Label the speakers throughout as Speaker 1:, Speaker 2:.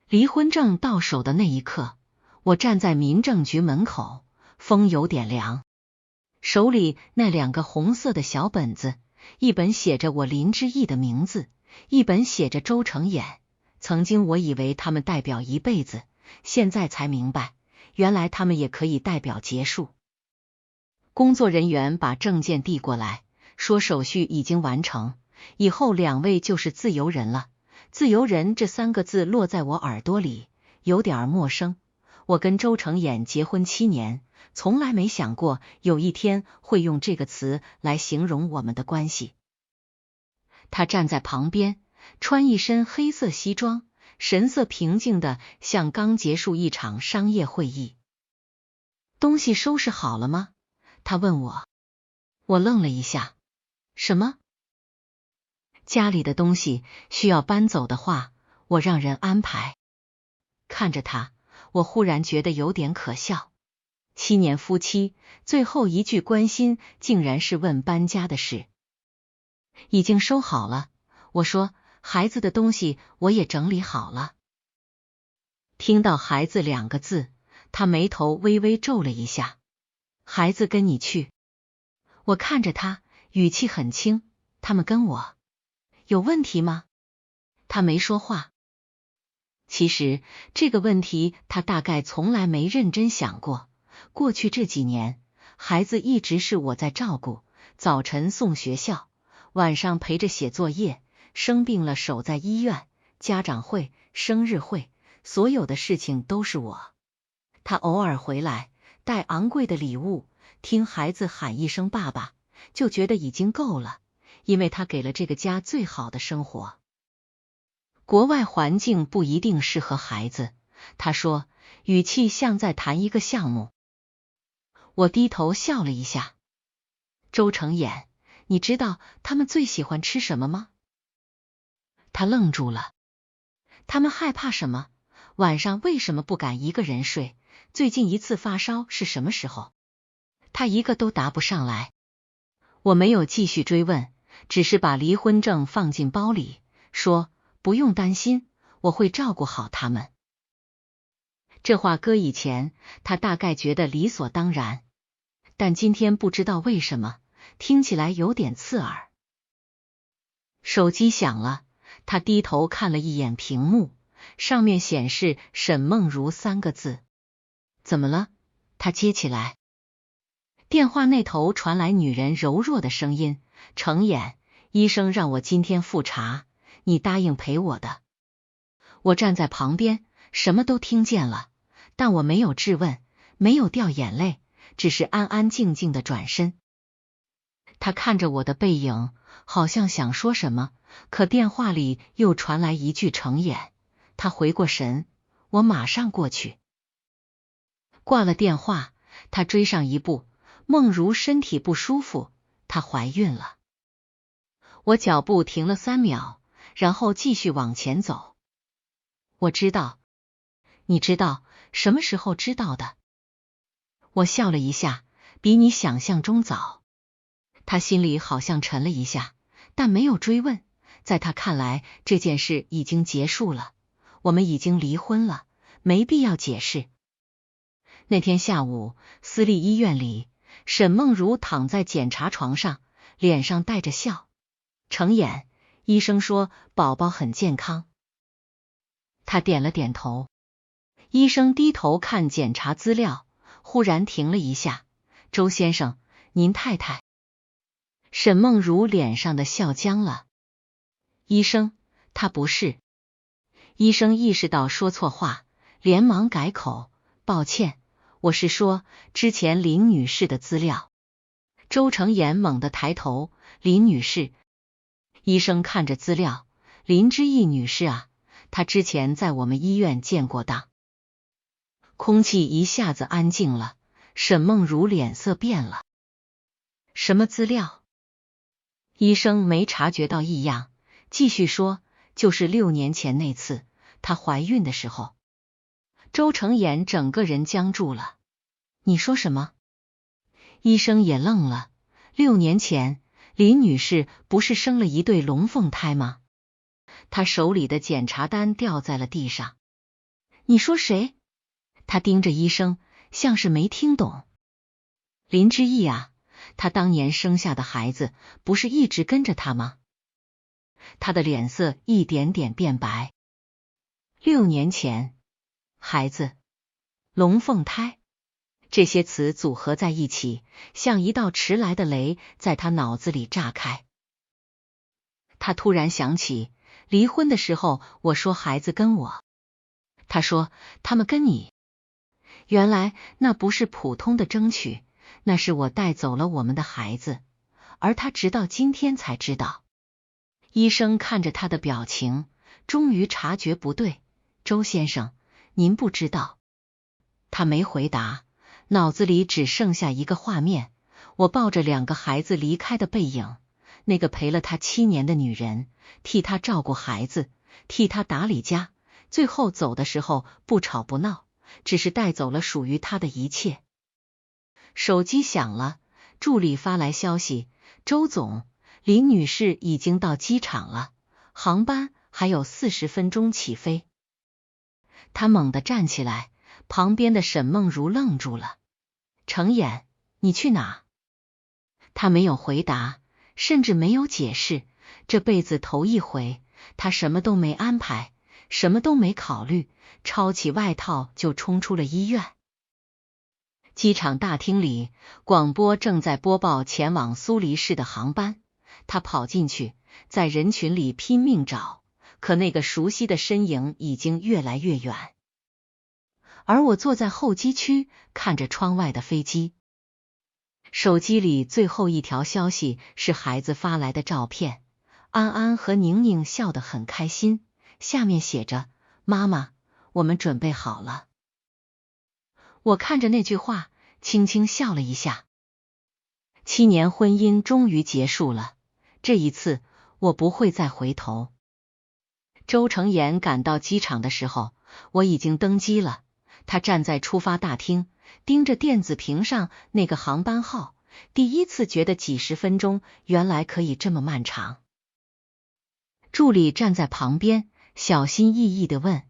Speaker 1: 离婚证到手的那一刻，我站在民政局门口，风有点凉，手里那2个红色的小本子，一本写着我林之义的名字，一本写着周成衍。曾经我以为他们代表一辈子，现在才明白，原来他们也可以代表结束。工作人员把证件递过来，说手续已经完成，以后2位就是自由人了。自由人这3个字落在我耳朵里，有点陌生。我跟周成衍结婚7年，从来没想过有一天会用这个词来形容我们的关系。他站在旁边，穿一身黑色西装，神色平静的像刚结束一场商业会议。东西收拾好了吗？他问我。我愣了一下。什么？家里的东西需要搬走的话，我让人安排。看着他，我忽然觉得有点可笑。7年夫妻，最后一句关心竟然是问搬家的事。已经收好了，我说，孩子的东西我也整理好了。听到孩子2个字，他眉头微微皱了一下。孩子跟你去？我看着他，语气很轻，他们跟我有问题吗？他没说话。其实这个问题他大概从来没认真想过。过去这几年，孩子一直是我在照顾，早晨送学校，晚上陪着写作业，生病了守在医院，家长会、生日会，所有的事情都是我。他偶尔回来，带昂贵的礼物，听孩子喊一声爸爸，就觉得已经够了，因为他给了这个家最好的生活。国外环境不一定适合孩子，他说，语气像在谈一个项目。我低头笑了一下。周成衍，你知道他们最喜欢吃什么吗？他愣住了。他们害怕什么？晚上为什么不敢一个人睡？最近一次发烧是什么时候？他一个都答不上来。我没有继续追问，只是把离婚证放进包里，说不用担心，我会照顾好他们。这话搁以前，他大概觉得理所当然，但今天不知道为什么，听起来有点刺耳。手机响了，他低头看了一眼屏幕，上面显示沈梦如3个字。怎么了？他接起来。电话那头传来女人柔弱的声音，成衍，医生让我今天复查，你答应陪我的。我站在旁边，什么都听见了，但我没有质问，没有掉眼泪，只是安安静静的转身。他看着我的背影，好像想说什么，可电话里又传来一句成衍。他回过神，我马上过去。挂了电话，他追上一步，梦如身体不舒服，她怀孕了。我脚步停了3秒，然后继续往前走。我知道。你知道，什么时候知道的？我笑了一下，比你想象中早。他心里好像沉了一下，但没有追问。在他看来，这件事已经结束了，我们已经离婚了，没必要解释。那天下午，私立医院里，沈梦如躺在检查床上，脸上带着笑。成衍，医生说宝宝很健康。他点了点头。医生低头看检查资料，忽然停了一下。周先生，您太太。沈梦如脸上的笑僵了。医生，她不是。医生意识到说错话，连忙改口，抱歉，我是说之前林女士的资料。周成衍猛地抬头，林女士。医生看着资料，林之义女士啊，她之前在我们医院见过的。空气一下子安静了，沈梦如脸色变了。什么资料？医生没察觉到异样，继续说，就是6年前那次，她怀孕的时候。周成衍整个人僵住了。你说什么？医生也愣了。6年前，林女士不是生了一对龙凤胎吗？她手里的检查单掉在了地上。你说谁？他盯着医生，像是没听懂。林之义啊，他当年生下的孩子不是一直跟着他吗？他的脸色一点点变白。6年前，孩子，龙凤胎，这些词组合在一起，像一道迟来的雷，在他脑子里炸开。他突然想起，离婚的时候我说孩子跟我，他说他们跟你。原来那不是普通的争取，那是我带走了我们的孩子，而他直到今天才知道。医生看着他的表情，终于察觉不对。周先生，您不知道。他没回答，脑子里只剩下一个画面，我抱着2个孩子离开的背影，那个陪了他7年的女人，替他照顾孩子，替他打理家，最后走的时候不吵不闹，只是带走了属于他的一切。手机响了，助理发来消息，周总，林女士已经到机场了，航班还有40分钟起飞。他猛地站起来，旁边的沈梦如愣住了。程衍，你去哪？他没有回答，甚至没有解释，这辈子头一回，他什么都没安排，什么都没考虑，抄起外套就冲出了医院。机场大厅里，广播正在播报前往苏黎世的航班。他跑进去，在人群里拼命找，可那个熟悉的身影已经越来越远。而我坐在候机区，看着窗外的飞机。手机里最后一条消息是孩子发来的照片，安安和宁宁笑得很开心，下面写着：妈妈，我们准备好了。我看着那句话，轻轻笑了一下。7年婚姻终于结束了，这一次我不会再回头。周成言赶到机场的时候，我已经登机了。他站在出发大厅，盯着电子屏上那个航班号，第一次觉得几10分钟原来可以这么漫长。助理站在旁边，小心翼翼地问：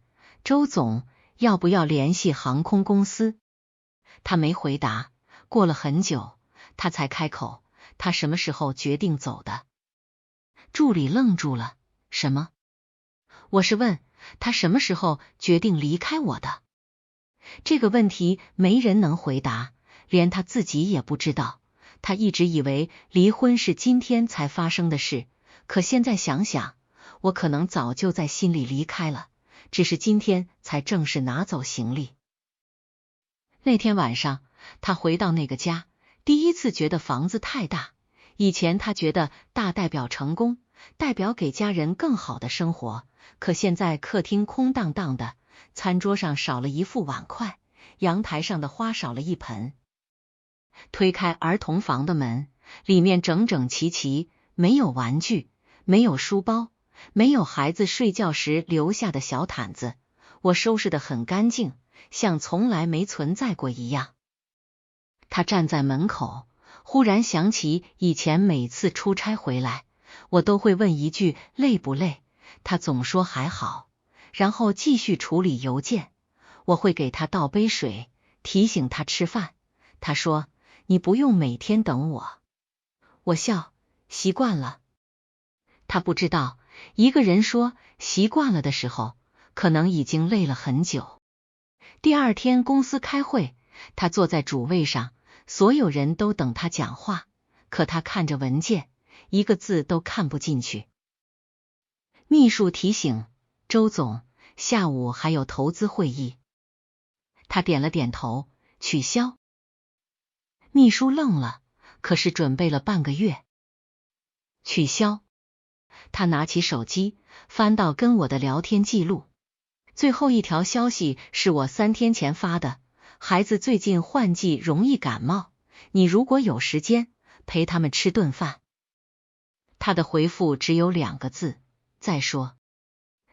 Speaker 1: 周总，要不要联系航空公司？他没回答，过了很久，他才开口：他什么时候决定走的？助理愣住了，什么？我是问他什么时候决定离开我的。这个问题没人能回答，连他自己也不知道。他一直以为离婚是今天才发生的事，可现在想想，我可能早就在心里离开了，只是今天才正式拿走行李。那天晚上，他回到那个家，第一次觉得房子太大。以前他觉得大代表成功，代表给家人更好的生活，可现在客厅空荡荡的，餐桌上少了一副碗筷，阳台上的花少了一盆。推开儿童房的门，里面整整齐齐，没有玩具，没有书包，没有孩子睡觉时留下的小毯子，我收拾得很干净，像从来没存在过一样。他站在门口，忽然想起以前每次出差回来，我都会问一句累不累，他总说还好，然后继续处理邮件。我会给他倒杯水，提醒他吃饭。他说：你不用每天等我。我笑，习惯了。他不知道，一个人说习惯了的时候，可能已经累了很久。第二天公司开会，他坐在主位上，所有人都等他讲话，可他看着文件，一个字都看不进去。秘书提醒：周总，下午还有投资会议。他点了点头，取消。秘书愣了，可是准备了半个月。取消。他拿起手机，翻到跟我的聊天记录。最后一条消息是我3天前发的，孩子最近换季容易感冒，你如果有时间，陪他们吃顿饭。他的回复只有2个字：再说。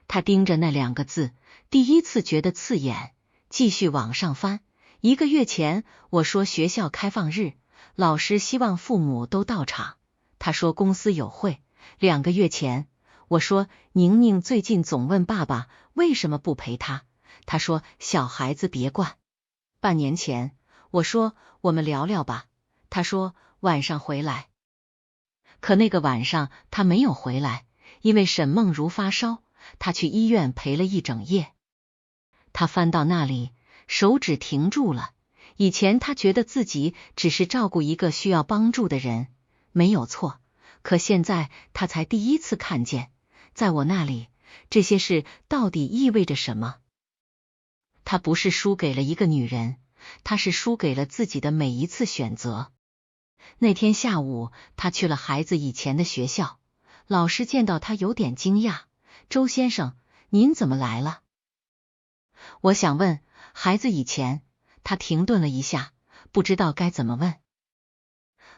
Speaker 1: 他盯着那2个字，第一次觉得刺眼，继续往上翻。1个月前，我说学校开放日，老师希望父母都到场，他说公司有会。2个月前，我说宁宁最近总问爸爸为什么不陪他，他说小孩子别惯。半年前，我说我们聊聊吧，他说晚上回来。可那个晚上他没有回来，因为沈梦如发烧，他去医院陪了一整夜。他翻到那里，手指停住了。以前他觉得自己只是照顾一个需要帮助的人，没有错。可现在他才第一次看见，在我那里，这些事到底意味着什么？他不是输给了一个女人，他是输给了自己的每一次选择。那天下午，他去了孩子以前的学校，老师见到他有点惊讶，周先生，您怎么来了？我想问，孩子以前，他停顿了一下，不知道该怎么问。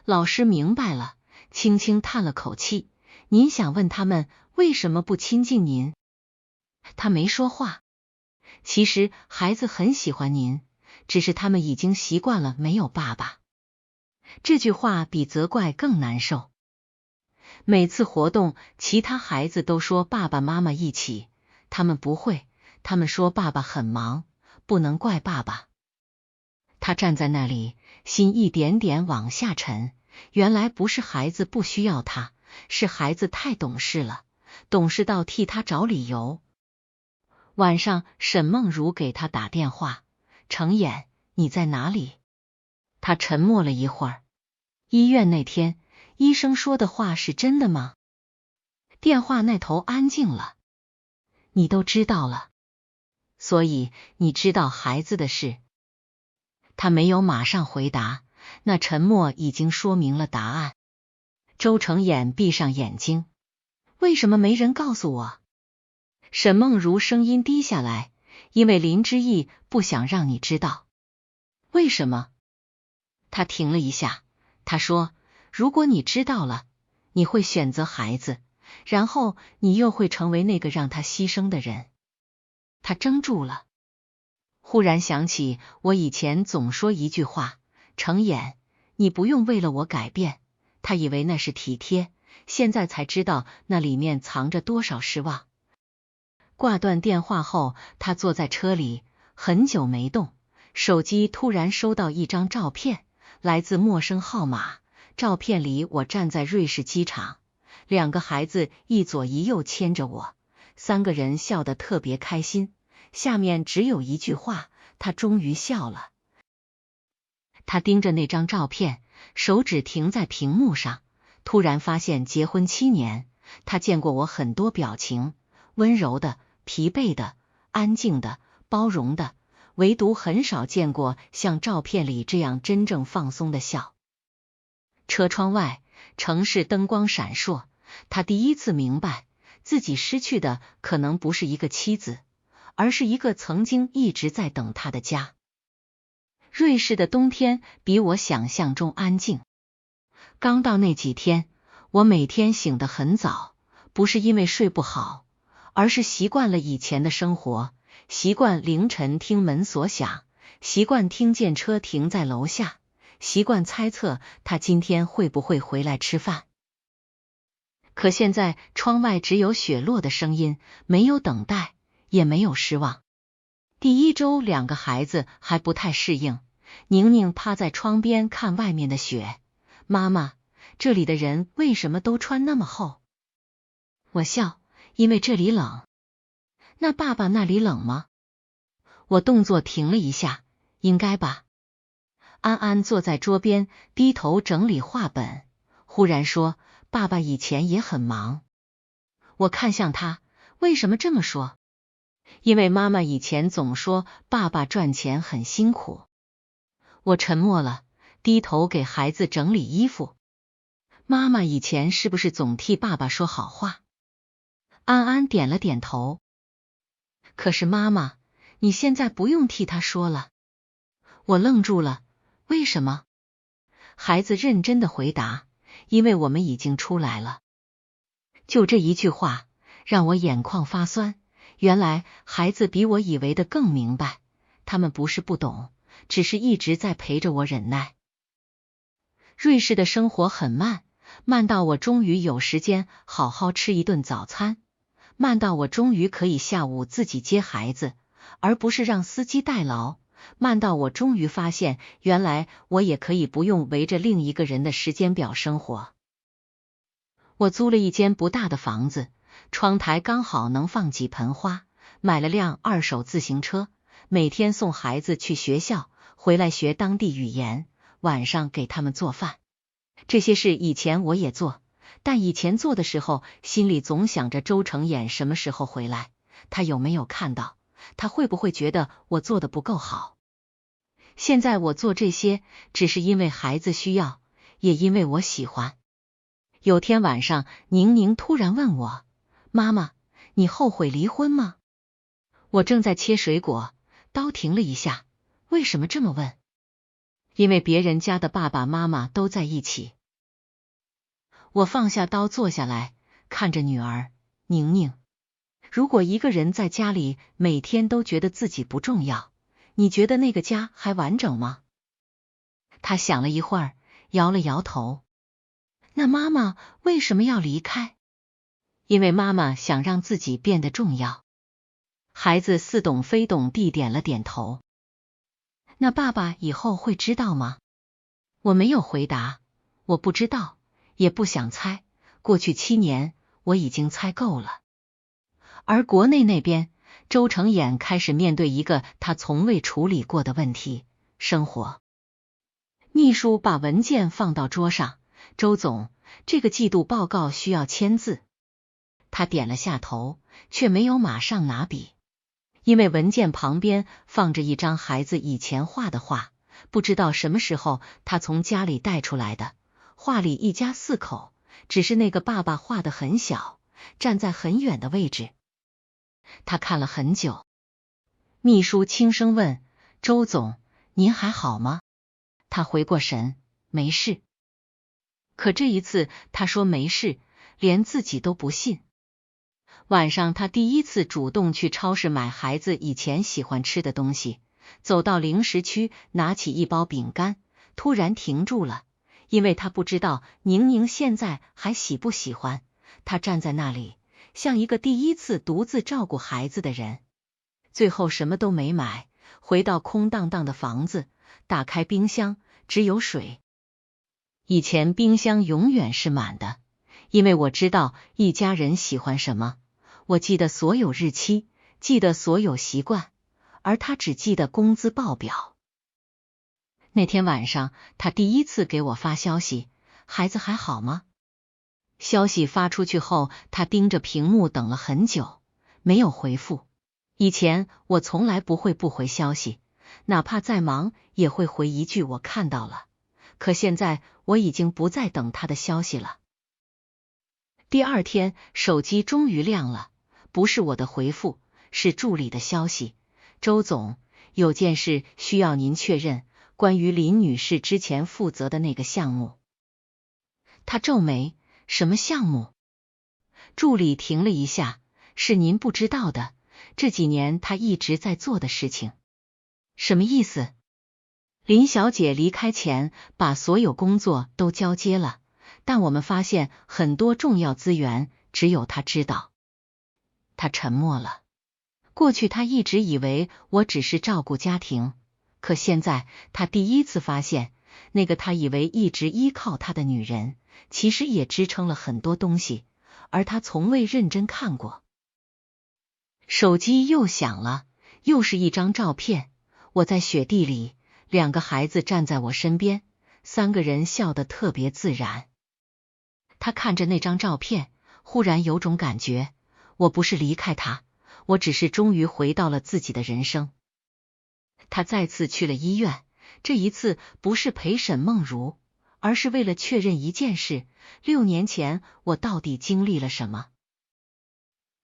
Speaker 1: 老师明白了，轻轻叹了口气，您想问他们为什么不亲近您？他没说话。其实孩子很喜欢您，只是他们已经习惯了没有爸爸。这句话比责怪更难受。每次活动，其他孩子都说爸爸妈妈一起，他们不会，他们说爸爸很忙，不能怪爸爸。他站在那里，心一点点往下沉。原来不是孩子不需要他，是孩子太懂事了，懂事到替他找理由。晚上，沈梦如给他打电话，程衍，你在哪里？他沉默了一会儿。医院那天，医生说的话是真的吗？电话那头安静了。你都知道了，所以你知道孩子的事。他没有马上回答，那沉默已经说明了答案。周程衍闭上眼睛，为什么没人告诉我？沈梦如声音低下来，因为林之义不想让你知道。为什么？他停了一下，他说，如果你知道了，你会选择孩子，然后你又会成为那个让他牺牲的人。他怔住了，忽然想起我以前总说一句话，程衍，你不用为了我改变。他以为那是体贴，现在才知道那里面藏着多少失望。挂断电话后，他坐在车里，很久没动，手机突然收到一张照片，来自陌生号码。照片里我站在瑞士机场，两个孩子一左一右牵着我，3个人笑得特别开心。下面只有一句话，他终于笑了。他盯着那张照片，手指停在屏幕上，突然发现结婚7年，他见过我很多表情，温柔的、疲惫的、安静的、包容的，唯独很少见过像照片里这样真正放松的笑。车窗外，城市灯光闪烁，他第一次明白，自己失去的可能不是一个妻子，而是一个曾经一直在等他的家。瑞士的冬天比我想象中安静。刚到那几天，我每天醒得很早，不是因为睡不好，而是习惯了以前的生活，习惯凌晨听门锁响，习惯听见车停在楼下，习惯猜测他今天会不会回来吃饭。可现在窗外只有雪落的声音，没有等待，也没有失望。第1周2个孩子还不太适应，宁宁趴在窗边看外面的雪，妈妈，这里的人为什么都穿那么厚？我笑，因为这里冷。那爸爸那里冷吗？我动作停了一下，应该吧。安安坐在桌边，低头整理画本，忽然说，爸爸以前也很忙。我看向他，为什么这么说？因为妈妈以前总说爸爸赚钱很辛苦。我沉默了，低头给孩子整理衣服。妈妈以前是不是总替爸爸说好话？安安点了点头。可是妈妈，你现在不用替他说了。我愣住了，为什么？孩子认真的回答，因为我们已经出来了。就这一句话，让我眼眶发酸。原来孩子比我以为的更明白，他们不是不懂，只是一直在陪着我忍耐。瑞士的生活很慢，慢到我终于有时间好好吃一顿早餐，慢到我终于可以下午自己接孩子，而不是让司机代劳，慢到我终于发现，原来我也可以不用围着另一个人的时间表生活。我租了一间不大的房子，窗台刚好能放几盆花，买了辆2手自行车，每天送孩子去学校，回来学当地语言，晚上给他们做饭。这些事以前我也做，但以前做的时候，心里总想着周成衍什么时候回来，他有没有看到，他会不会觉得我做的不够好。现在我做这些，只是因为孩子需要，也因为我喜欢。有天晚上，宁宁突然问我，妈妈，你后悔离婚吗？我正在切水果，刀停了一下，为什么这么问？因为别人家的爸爸妈妈都在一起。我放下刀坐下来，看着女儿，宁宁，如果一个人在家里每天都觉得自己不重要，你觉得那个家还完整吗？她想了一会儿，摇了摇头。那妈妈为什么要离开？因为妈妈想让自己变得重要。孩子似懂非懂地点了点头。那爸爸以后会知道吗？我没有回答，我不知道，也不想猜，过去7年我已经猜够了。而国内那边，周成衍开始面对一个他从未处理过的问题，生活。秘书把文件放到桌上，周总，这个季度报告需要签字。他点了下头，却没有马上拿笔，因为文件旁边放着一张孩子以前画的画，不知道什么时候他从家里带出来的。画里一家4口，只是那个爸爸画得很小，站在很远的位置。他看了很久。秘书轻声问，周总，您还好吗？他回过神，没事。可这一次他说没事，连自己都不信。晚上他第一次主动去超市买孩子以前喜欢吃的东西，走到零食区拿起一包饼干，突然停住了，因为他不知道宁宁现在还喜不喜欢。他站在那里，像一个第一次独自照顾孩子的人。最后什么都没买，回到空荡荡的房子，打开冰箱，只有水。以前冰箱永远是满的，因为我知道一家人喜欢什么，我记得所有日期，记得所有习惯，而他只记得工资报表。那天晚上，他第一次给我发消息，孩子还好吗？消息发出去后，他盯着屏幕等了很久，没有回复。以前我从来不会不回消息，哪怕再忙也会回一句我看到了，可现在我已经不再等他的消息了。第2天，手机终于亮了，不是我的回复，是助理的消息，周总，有件事需要您确认，关于林女士之前负责的那个项目。他皱眉，什么项目？助理停了一下，是您不知道的，这几年他一直在做的事情。什么意思？林小姐离开前把所有工作都交接了，但我们发现很多重要资源只有她知道。她沉默了。过去她一直以为我只是照顾家庭，可现在她第一次发现，那个她以为一直依靠她的女人，其实也支撑了很多东西，而她从未认真看过。手机又响了，又是一张照片，我在雪地里，2个孩子站在我身边，3个人笑得特别自然。他看着那张照片，忽然有种感觉，我不是离开他，我只是终于回到了自己的人生。他再次去了医院，这一次不是陪沈梦如，而是为了确认一件事，6年前我到底经历了什么。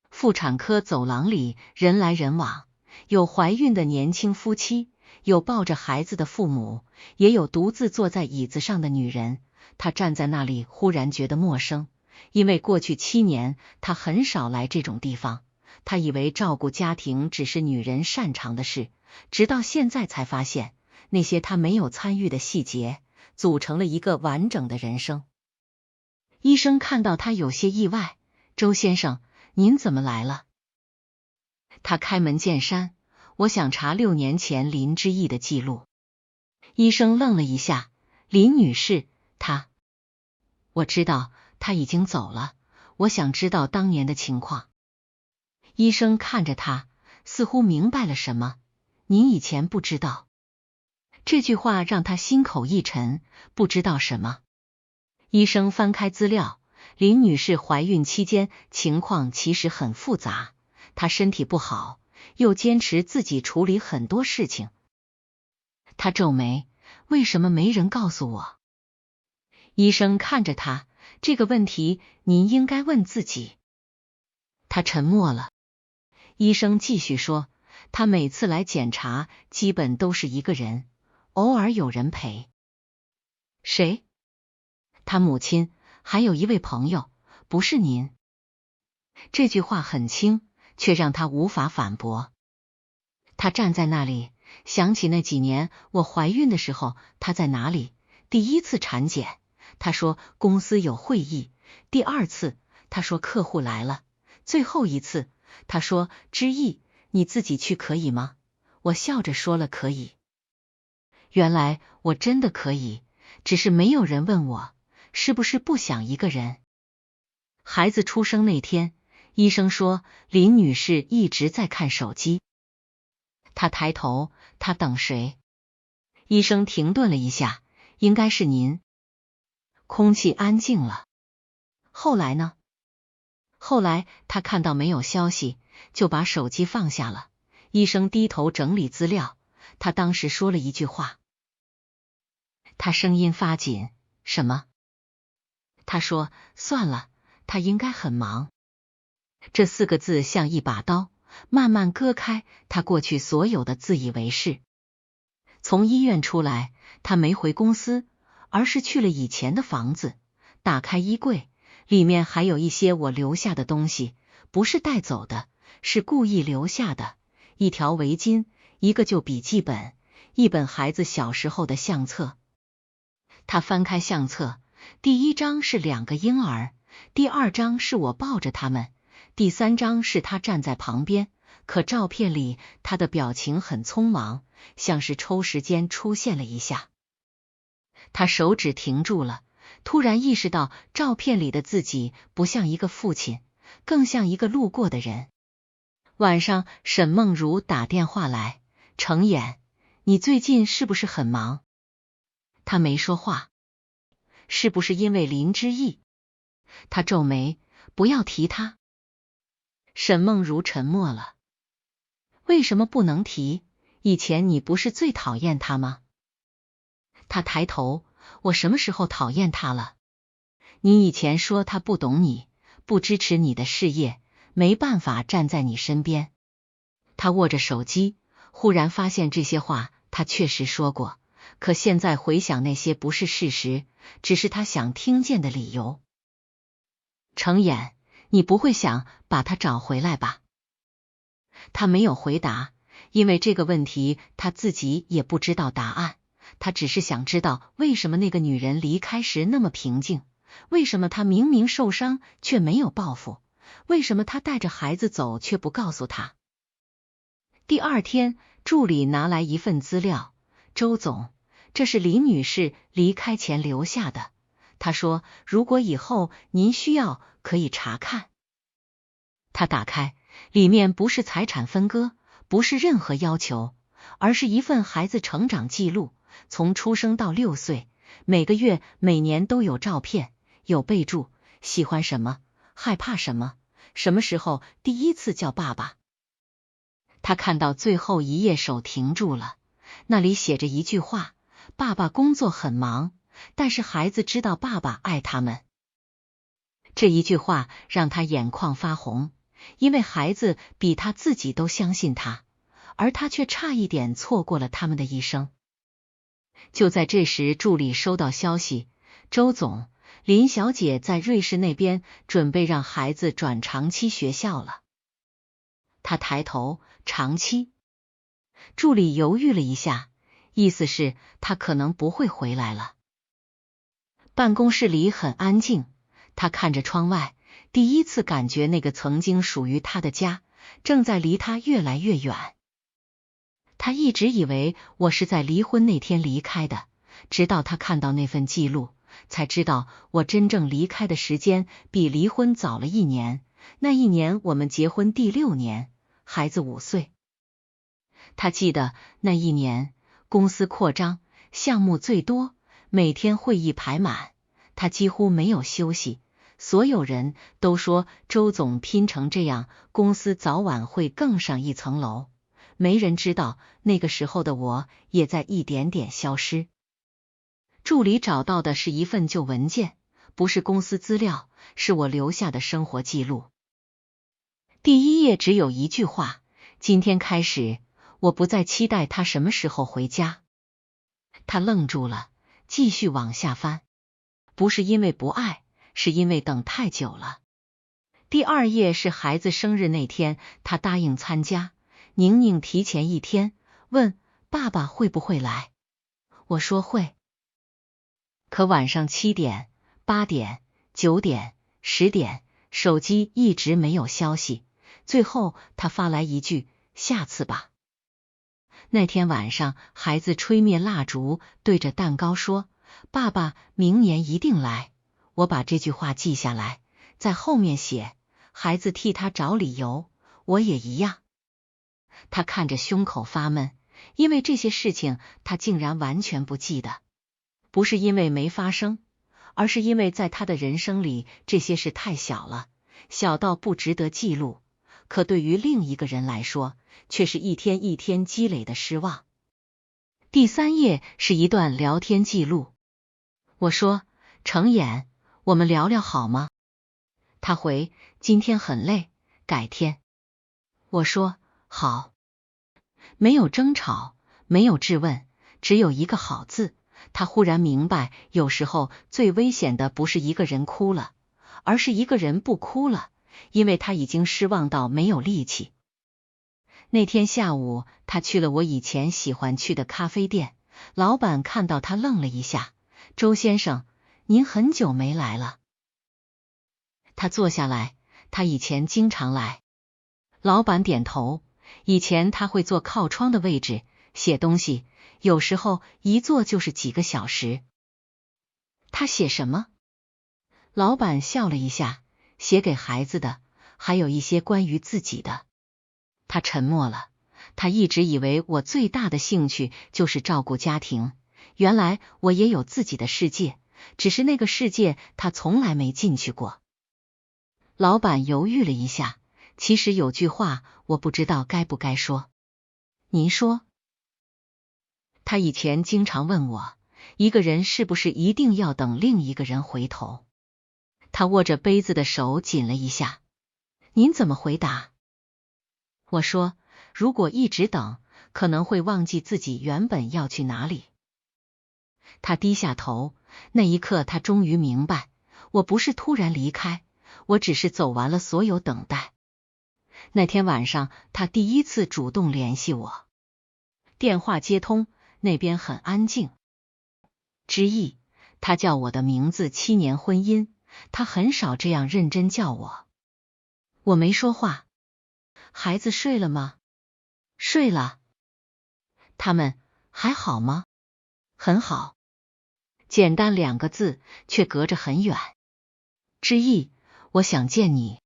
Speaker 1: 妇产科走廊里人来人往，有怀孕的年轻夫妻，有抱着孩子的父母，也有独自坐在椅子上的女人。他站在那里，忽然觉得陌生，因为过去7年他很少来这种地方。他以为照顾家庭只是女人擅长的事，直到现在才发现，那些他没有参与的细节，组成了一个完整的人生。医生看到他有些意外，周先生，您怎么来了？他开门见山，我想查6年前林之义的记录。医生愣了一下，林女士，我知道她已经走了，我想知道当年的情况。医生看着他，似乎明白了什么。您以前不知道？这句话让他心口一沉，不知道什么？医生翻开资料，林女士怀孕期间情况其实很复杂，她身体不好，又坚持自己处理很多事情。他皱眉，为什么没人告诉我？医生看着他，这个问题您应该问自己。他沉默了。医生继续说，他每次来检查基本都是一个人，偶尔有人陪。谁？他母亲，还有一位朋友，不是您。这句话很轻，却让他无法反驳。他站在那里，想起那几年我怀孕的时候，他在哪里？第一次产检，他说公司有会议；第二次，他说客户来了；最后一次，他说之意，你自己去可以吗？我笑着说了可以。原来我真的可以，只是没有人问我是不是不想一个人。孩子出生那天，医生说林女士一直在看手机。他抬头，他等谁？医生停顿了一下，应该是您。空气安静了。后来呢？后来他看到没有消息，就把手机放下了。医生低头整理资料，他当时说了一句话。他声音发紧，什么？他说算了，他应该很忙。这4个字像一把刀，慢慢割开他过去所有的自以为是。从医院出来，他没回公司，而是去了以前的房子，打开衣柜，里面还有一些我留下的东西，不是带走的，是故意留下的。一条围巾，一个旧笔记本，一本孩子小时候的相册。他翻开相册，第1张是2个婴儿，第2张是我抱着他们，第3张是他站在旁边，可照片里他的表情很匆忙，像是抽时间出现了一下。他手指停住了，突然意识到照片里的自己不像一个父亲，更像一个路过的人。晚上沈梦如打电话来，程衍，你最近是不是很忙？他没说话。是不是因为林之义？他皱眉，不要提他。沈梦如沉默了。为什么不能提？以前你不是最讨厌他吗？他抬头，我什么时候讨厌他了？你以前说他不懂你，不支持你的事业，没办法站在你身边。他握着手机，忽然发现这些话他确实说过，可现在回想那些不是事实，只是他想听见的理由。程衍，你不会想把他找回来吧？他没有回答，因为这个问题他自己也不知道答案。他只是想知道为什么那个女人离开时那么平静，为什么他明明受伤却没有报复，为什么他带着孩子走却不告诉他。第2天，助理拿来一份资料，周总，这是林女士离开前留下的。他说，如果以后您需要，可以查看。他打开，里面不是财产分割，不是任何要求，而是一份孩子成长记录，从出生到6岁，每个月每年都有照片，有备注，喜欢什么，害怕什么，什么时候第一次叫爸爸。他看到最后一页，手停住了，那里写着一句话，爸爸工作很忙，但是孩子知道爸爸爱他们。这一句话让他眼眶发红，因为孩子比他自己都相信他，而他却差一点错过了他们的一生。就在这时，助理收到消息，周总，林小姐在瑞士那边准备让孩子转长期学校了。他抬头，长期？助理犹豫了一下，意思是他可能不会回来了。办公室里很安静，他看着窗外，第一次感觉那个曾经属于他的家正在离他越来越远。他一直以为我是在离婚那天离开的，直到他看到那份记录，才知道我真正离开的时间比离婚早了1年。那一年我们结婚第6年，孩子5岁。他记得那一年公司扩张，项目最多，每天会议排满，他几乎没有休息。所有人都说周总拼成这样，公司早晚会更上一层楼。没人知道那个时候的我也在一点点消失。助理找到的是一份旧文件，不是公司资料，是我留下的生活记录。第1页只有一句话：今天开始，我不再期待他什么时候回家。他愣住了，继续往下翻。不是因为不爱，是因为等太久了。第2页是孩子生日那天，他答应参加。宁宁提前1天问爸爸会不会来，我说会。可晚上7点、8点、9点、10点，手机一直没有消息。最后他发来一句：下次吧。那天晚上，孩子吹灭蜡烛，对着蛋糕说：爸爸明年一定来。我把这句话记下来，在后面写：孩子替他找理由，我也一样。他看着胸口发闷，因为这些事情他竟然完全不记得。不是因为没发生，而是因为在他的人生里，这些事太小了，小到不值得记录。可对于另一个人来说，却是一天一天积累的失望。第3页是一段聊天记录。我说：程衍，我们聊聊好吗？他回：今天很累，改天。我说：好。没有争吵，没有质问，只有一个好字。他忽然明白，有时候最危险的不是一个人哭了，而是一个人不哭了，因为他已经失望到没有力气。那天下午，他去了我以前喜欢去的咖啡店，老板看到他愣了一下：周先生，您很久没来了。他坐下来，他以前经常来。老板点头，以前他会坐靠窗的位置写东西，有时候一坐就是几个小时。他写什么？老板笑了一下：写给孩子的，还有一些关于自己的。他沉默了，他一直以为我最大的兴趣就是照顾家庭，原来我也有自己的世界，只是那个世界他从来没进去过。老板犹豫了一下：其实有句话我不知道该不该说。您说。他以前经常问我，一个人是不是一定要等另一个人回头？他握着杯子的手紧了一下。您怎么回答？我说，如果一直等，可能会忘记自己原本要去哪里。他低下头，那一刻他终于明白，我不是突然离开，我只是走完了所有等待。那天晚上，他第一次主动联系我。电话接通，那边很安静。之意，他叫我的名字7年婚姻，他很少这样认真叫我。我没说话。孩子睡了吗？睡了。他们还好吗？很好。简单2个字，却隔着很远。之意，我想见你。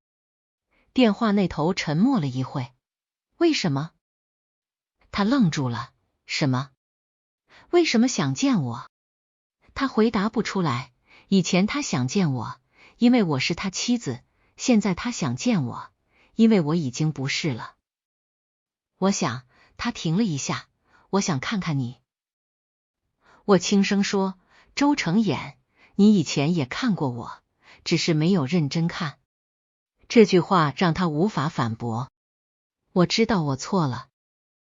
Speaker 1: 电话那头沉默了一会。为什么？他愣住了。什么？为什么想见我？他回答不出来。以前他想见我，因为我是他妻子，现在他想见我，因为我已经不是了。我想，他停了一下，我想看看你。我轻声说，周成衍，你以前也看过我，只是没有认真看。这句话让他无法反驳。我知道我错了。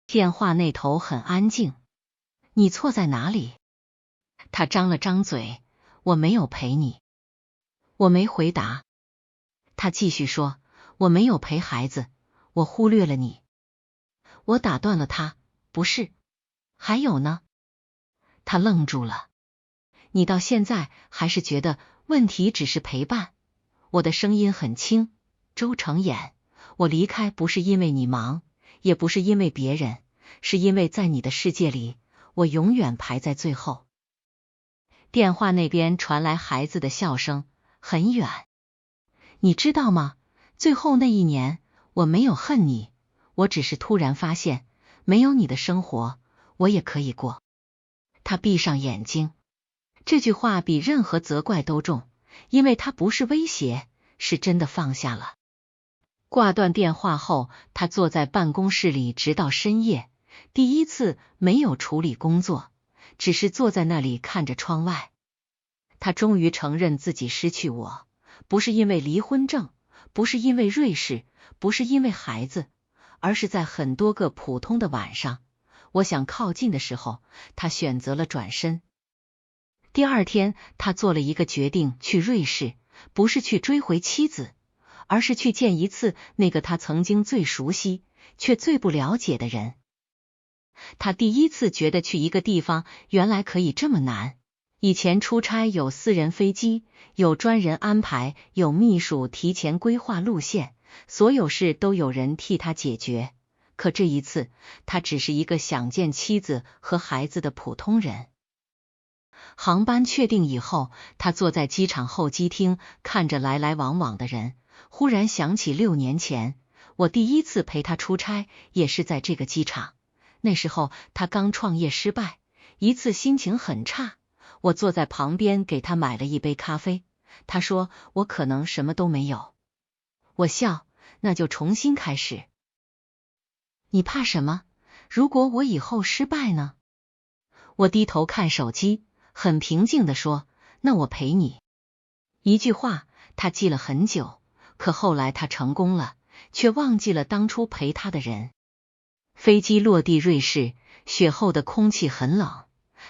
Speaker 1: 电话那头很安静。你错在哪里？他张了张嘴，我没有陪你。我没回答。他继续说，我没有陪孩子，我忽略了你。我打断了他，不是，还有呢？他愣住了。你到现在还是觉得问题只是陪伴？我的声音很轻，周成衍，我离开不是因为你忙，也不是因为别人，是因为在你的世界里，我永远排在最后。电话那边传来孩子的笑声，很远。你知道吗？最后那一年，我没有恨你，我只是突然发现，没有你的生活，我也可以过。他闭上眼睛，这句话比任何责怪都重，因为他不是威胁，是真的放下了。挂断电话后，他坐在办公室里直到深夜，第一次没有处理工作，只是坐在那里看着窗外。他终于承认自己失去我，不是因为离婚证，不是因为瑞士，不是因为孩子，而是在很多个普通的晚上，我想靠近的时候，他选择了转身。第二天，他做了一个决定，去瑞士，不是去追回妻子，而是去见一次那个他曾经最熟悉却最不了解的人。他第一次觉得去一个地方原来可以这么难。以前出差有私人飞机，有专人安排，有秘书提前规划路线，所有事都有人替他解决。可这一次，他只是一个想见妻子和孩子的普通人。航班确定以后，他坐在机场候机厅，看着来来往往的人，忽然想起6年前，我第一次陪他出差，也是在这个机场。那时候他刚创业失败，一次心情很差，我坐在旁边给他买了一杯咖啡，他说我可能什么都没有。我笑，那就重新开始。你怕什么？如果我以后失败呢？我低头看手机，很平静地说，那我陪你。一句话，他记了很久，可后来他成功了，却忘记了当初陪他的人。飞机落地瑞士，雪后的空气很冷，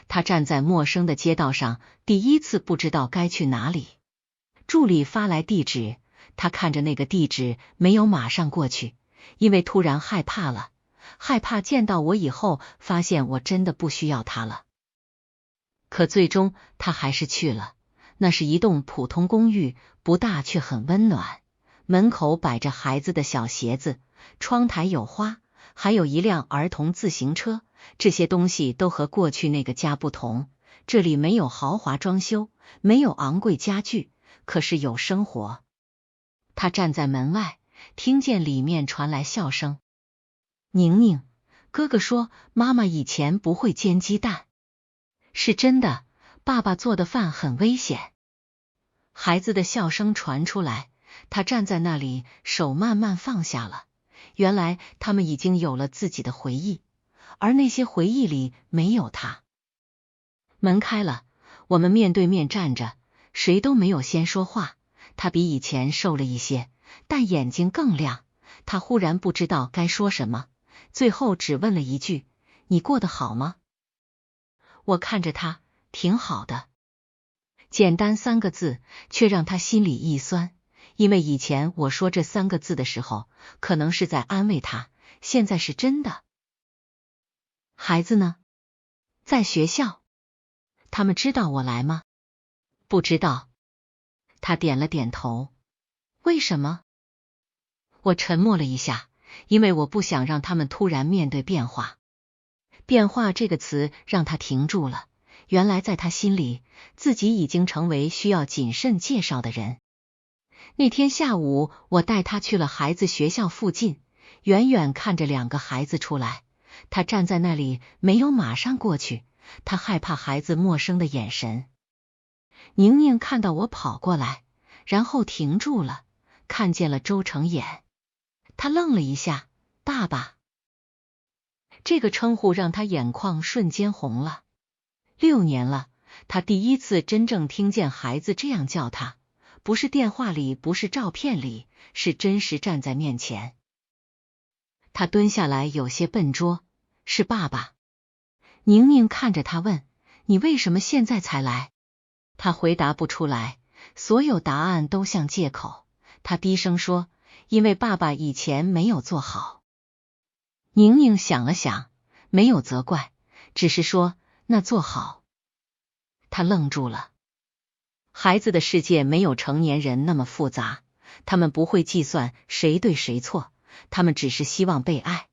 Speaker 1: 他站在陌生的街道上，第一次不知道该去哪里。助理发来地址，他看着那个地址，没有马上过去，因为突然害怕了，害怕见到我以后发现我真的不需要他了。可最终他还是去了，那是一栋普通公寓，不大却很温暖，门口摆着孩子的小鞋子，窗台有花，还有一辆儿童自行车，这些东西都和过去那个家不同。这里没有豪华装修，没有昂贵家具，可是有生活。他站在门外，听见里面传来笑声。宁宁，哥哥说妈妈以前不会煎鸡蛋。是真的，爸爸做的饭很危险。孩子的笑声传出来，他站在那里，手慢慢放下了。原来他们已经有了自己的回忆，而那些回忆里没有他。门开了，我们面对面站着，谁都没有先说话。他比以前瘦了一些，但眼睛更亮。他忽然不知道该说什么，最后只问了一句：你过得好吗？我看着他，挺好的。简单3个字，却让他心里一酸，因为以前我说这3个字的时候，可能是在安慰他，现在是真的。孩子呢？在学校。他们知道我来吗？不知道。他点了点头。为什么？我沉默了一下，因为我不想让他们突然面对变化。变化这个词让他停住了，原来在他心里，自己已经成为需要谨慎介绍的人。那天下午，我带他去了孩子学校附近，远远看着2个孩子出来，他站在那里，没有马上过去，他害怕孩子陌生的眼神。宁宁看到我跑过来，然后停住了，看见了周成衍。他愣了一下，爸爸。这个称呼让他眼眶瞬间红了。6年了，他第一次真正听见孩子这样叫他，不是电话里，不是照片里，是真实站在面前。他蹲下来，有些笨拙，是爸爸。宁宁看着他问，你为什么现在才来？他回答不出来，所有答案都像借口。他低声说，因为爸爸以前没有做好。宁宁想了想，没有责怪，只是说，那做好。他愣住了。孩子的世界没有成年人那么复杂，他们不会计算谁对谁错，他们只是希望被爱。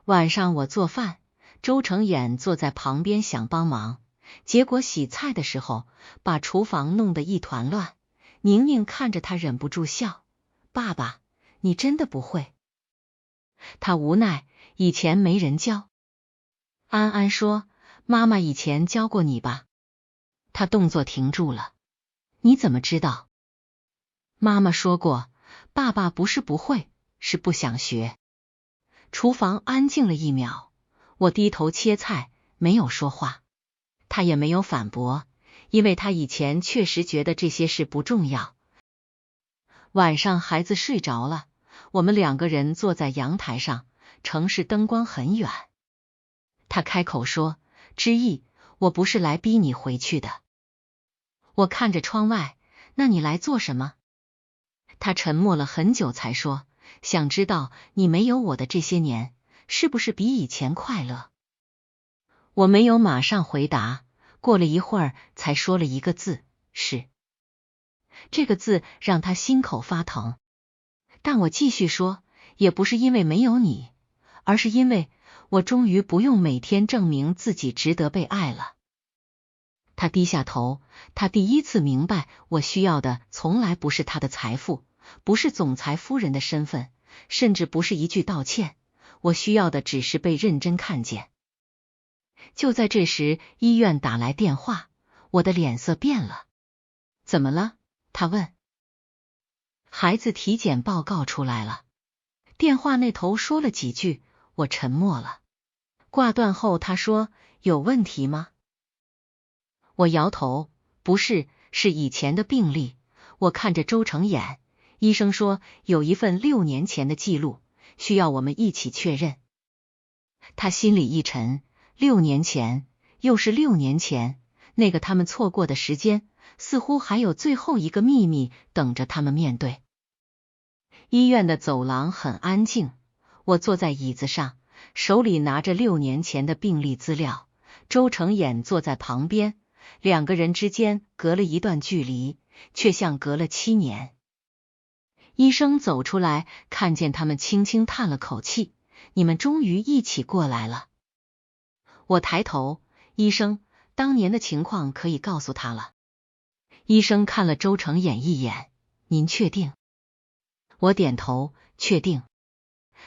Speaker 1: 晚上我做饭，周成远坐在旁边想帮忙，结果洗菜的时候把厨房弄得一团乱。宁宁看着他忍不住笑，爸爸，你真的不会？他无奈，以前没人教。安安说，妈妈以前教过你吧？他动作停住了。你怎么知道？妈妈说过，爸爸不是不会，是不想学。厨房安静了1秒，我低头切菜，没有说话。他也没有反驳，因为他以前确实觉得这些事不重要。晚上孩子睡着了，我们2个人坐在阳台上，城市灯光很远。他开口说，之意，我不是来逼你回去的。我看着窗外，那你来做什么？他沉默了很久才说，想知道你没有我的这些年，是不是比以前快乐？我没有马上回答，过了一会儿才说了一个字，是。这个字让他心口发疼。但我继续说，也不是因为没有你，而是因为我终于不用每天证明自己值得被爱了。他低下头，他第一次明白，我需要的从来不是他的财富，不是总裁夫人的身份，甚至不是一句道歉，我需要的只是被认真看见。就在这时，医院打来电话，我的脸色变了。怎么了？他问。孩子体检报告出来了。电话那头说了几句，我沉默了。挂断后他说，有问题吗？我摇头，不是，是以前的病历。我看着周成远，医生说有一份6年前的记录，需要我们一起确认。他心里一沉，6年前，又是6年前，那个他们错过的时间，似乎还有最后一个秘密等着他们面对。医院的走廊很安静，我坐在椅子上，手里拿着6年前的病历资料，周成远坐在旁边，2个人之间隔了一段距离，却像隔了7年。医生走出来，看见他们，轻轻叹了口气，你们终于一起过来了。我抬头，医生，当年的情况可以告诉他了。医生看了周成远一眼，您确定？我点头，确定。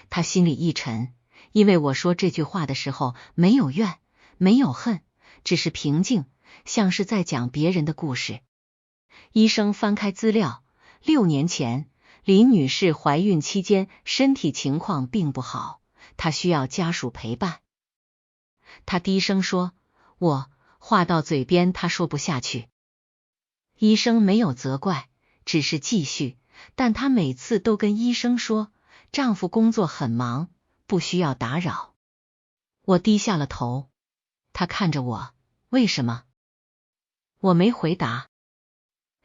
Speaker 1: 他心里一沉，因为我说这句话的时候没有怨，没有恨，只是平静，像是在讲别人的故事。医生翻开资料，6年前，林女士怀孕期间身体情况并不好，她需要家属陪伴。他低声说，话到嘴边他说不下去。医生没有责怪，只是继续，但她每次都跟医生说，丈夫工作很忙，不需要打扰。我低下了头，他看着我，为什么？我没回答。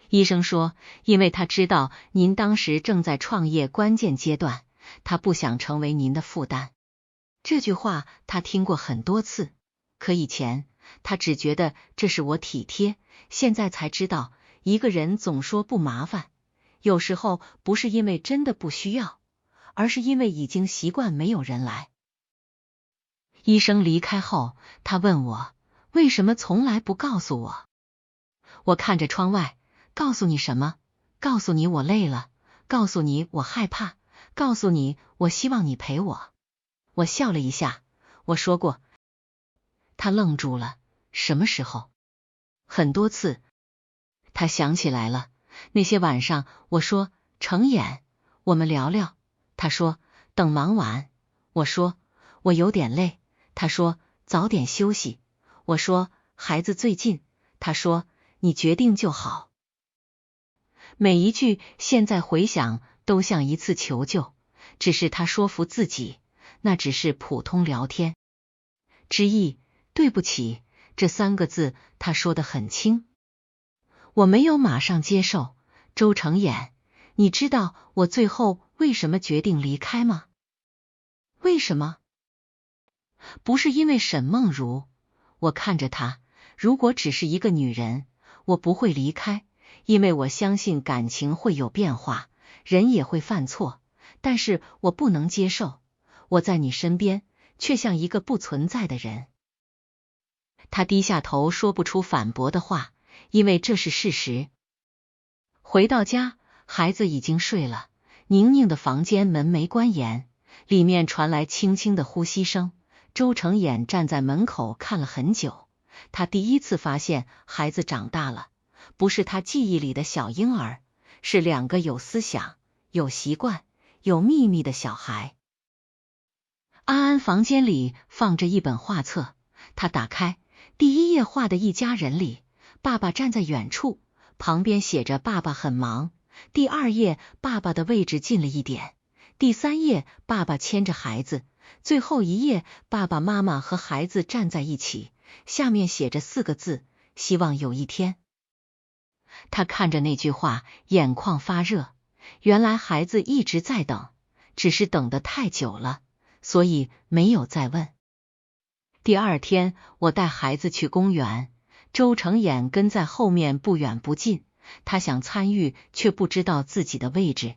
Speaker 1: 医生说，因为他知道您当时正在创业关键阶段，他不想成为您的负担。这句话他听过很多次，可以前他只觉得这是我体贴，现在才知道，一个人总说不麻烦，有时候不是因为真的不需要，而是因为已经习惯没有人来。医生离开后，他问我，为什么从来不告诉我？我看着窗外，告诉你什么？告诉你我累了，告诉你我害怕，告诉你我希望你陪我。我笑了一下，我说过。他愣住了，什么时候？很多次。他想起来了，那些晚上我说，成远，我们聊聊。他说，等忙完。我说，我有点累。他说，早点休息。我说，孩子最近。他说，你决定就好。每一句现在回想都像一次求救，只是他说服自己，那只是普通聊天。之意，对不起，这3个字他说得很轻。我没有马上接受。周成远，你知道我最后为什么决定离开吗？为什么？不是因为沈梦如。我看着她，如果只是一个女人，我不会离开，因为我相信感情会有变化，人也会犯错，但是我不能接受，我在你身边，却像一个不存在的人。他低下头，说不出反驳的话，因为这是事实。回到家，孩子已经睡了，宁宁的房间门没关严，里面传来轻轻的呼吸声。周成衍站在门口看了很久，他第一次发现孩子长大了，不是他记忆里的小婴儿，是两个有思想、有习惯、有秘密的小孩。安安房间里放着一本画册，他打开，第一页画的一家人里，爸爸站在远处，旁边写着爸爸很忙。第二页爸爸的位置近了一点，第三页爸爸牵着孩子，最后一页爸爸妈妈和孩子站在一起，下面写着4个字：希望有一天。他看着那句话，眼眶发热。原来孩子一直在等，只是等得太久了，所以没有再问。第二天，我带孩子去公园，周成衍跟在后面不远不近，他想参与，却不知道自己的位置。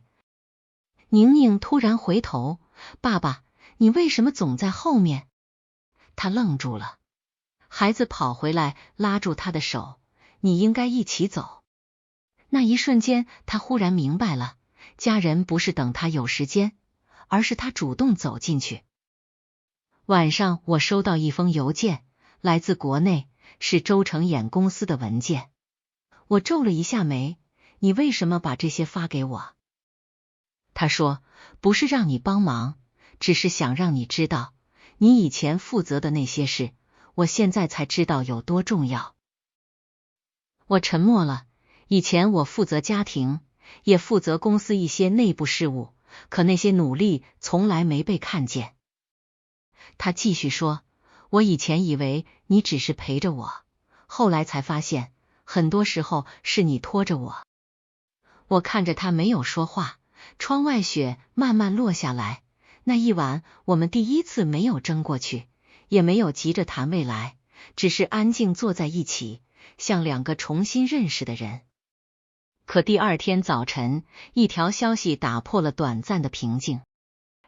Speaker 1: 宁宁突然回头：爸爸，你为什么总在后面？他愣住了。孩子跑回来拉住他的手：你应该一起走。那一瞬间，他忽然明白了，家人不是等他有时间，而是他主动走进去。晚上我收到一封邮件，来自国内，是周成衍公司的文件。我皱了一下眉：你为什么把这些发给我？他说：不是让你帮忙，只是想让你知道，你以前负责的那些事，我现在才知道有多重要。我沉默了。以前我负责家庭，也负责公司一些内部事务，可那些努力从来没被看见。他继续说：我以前以为你只是陪着我，后来才发现，很多时候是你拖着我。我看着他没有说话，窗外雪慢慢落下来。那一晚，我们第一次没有争过去，也没有急着谈未来，只是安静坐在一起，像两个重新认识的人。可第二天早晨，一条消息打破了短暂的平静。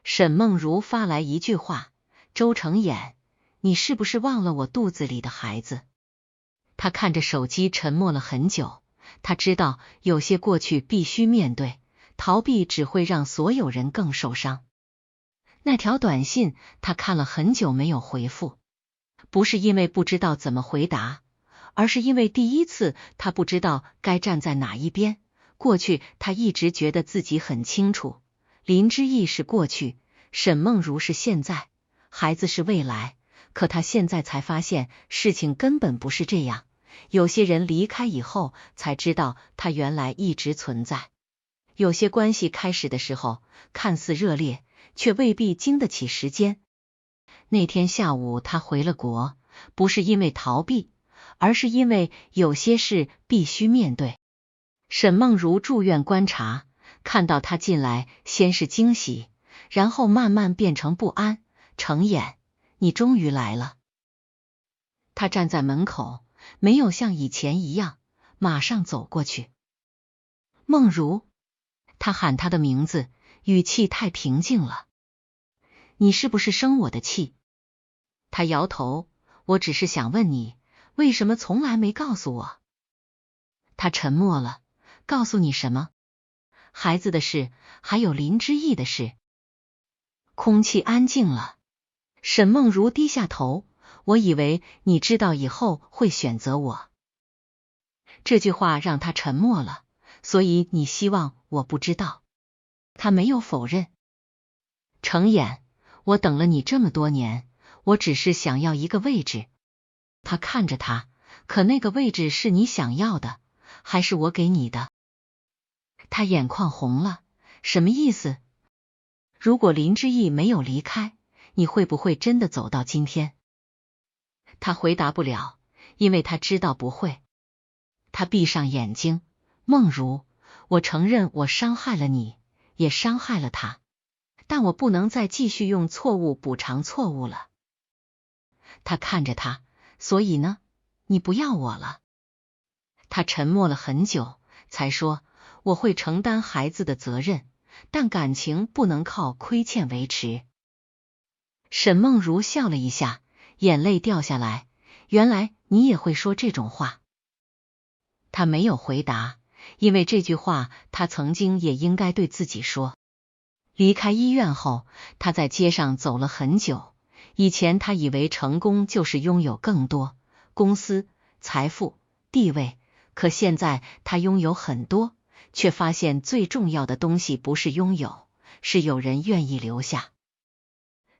Speaker 1: 沈梦如发来一句话：周成衍，你是不是忘了我肚子里的孩子？他看着手机沉默了很久，他知道有些过去必须面对，逃避只会让所有人更受伤。那条短信他看了很久没有回复，不是因为不知道怎么回答，而是因为第一次他不知道该站在哪一边。过去他一直觉得自己很清楚，林之义是过去，沈梦如是现在，孩子是未来。可他现在才发现事情根本不是这样，有些人离开以后才知道他原来一直存在。有些关系开始的时候看似热烈，却未必经得起时间。那天下午他回了国，不是因为逃避，而是因为有些事必须面对。沈梦如住院观察，看到他进来，先是惊喜，然后慢慢变成不安。成衍，你终于来了。他站在门口，没有像以前一样马上走过去。梦如，他喊他的名字，语气太平静了。你是不是生我的气？他摇头，我只是想问你，为什么从来没告诉我？他沉默了，告诉你什么？孩子的事，还有林之义的事。空气安静了。沈梦如低下头，我以为你知道以后会选择我。这句话让他沉默了，所以你希望我不知道。他没有否认。成衍，我等了你这么多年，我只是想要一个位置。他看着他，可那个位置是你想要的，还是我给你的？他眼眶红了，什么意思？如果林之义没有离开，你会不会真的走到今天？他回答不了，因为他知道不会。他闭上眼睛，梦如，我承认我伤害了你，也伤害了他，但我不能再继续用错误补偿错误了。他看着他，所以呢？你不要我了。他沉默了很久，才说，我会承担孩子的责任，但感情不能靠亏欠维持。沈梦如笑了一下，眼泪掉下来。原来你也会说这种话。他没有回答，因为这句话他曾经也应该对自己说。离开医院后，他在街上走了很久。以前他以为成功就是拥有更多公司、财富、地位，可现在他拥有很多，却发现最重要的东西不是拥有，是有人愿意留下。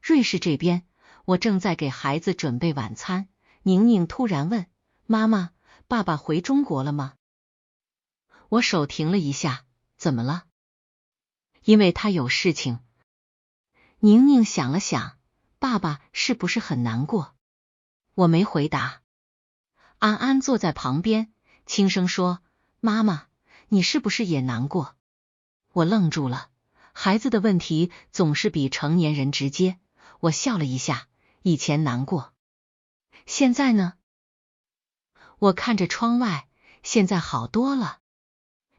Speaker 1: 瑞士这边，我正在给孩子准备晚餐，宁宁突然问：妈妈，爸爸回中国了吗？我手停了一下，怎么了？因为他有事情。宁宁想了想，爸爸是不是很难过？我没回答。安安坐在旁边，轻声说：妈妈，你是不是也难过？我愣住了，孩子的问题总是比成年人直接。我笑了一下，以前难过，现在呢？我看着窗外，现在好多了。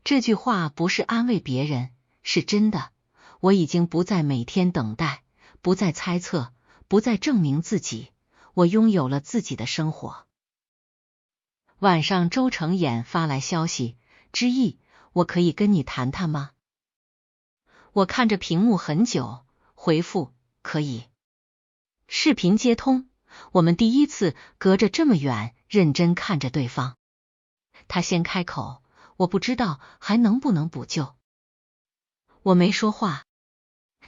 Speaker 1: 这句话不是安慰别人，是真的。我已经不再每天等待，不再猜测，不再证明自己，我拥有了自己的生活。晚上周成衍发来消息：之意，我可以跟你谈谈吗？我看着屏幕很久，回复：可以。视频接通，我们第一次隔着这么远认真看着对方。他先开口：我不知道还能不能补救。我没说话，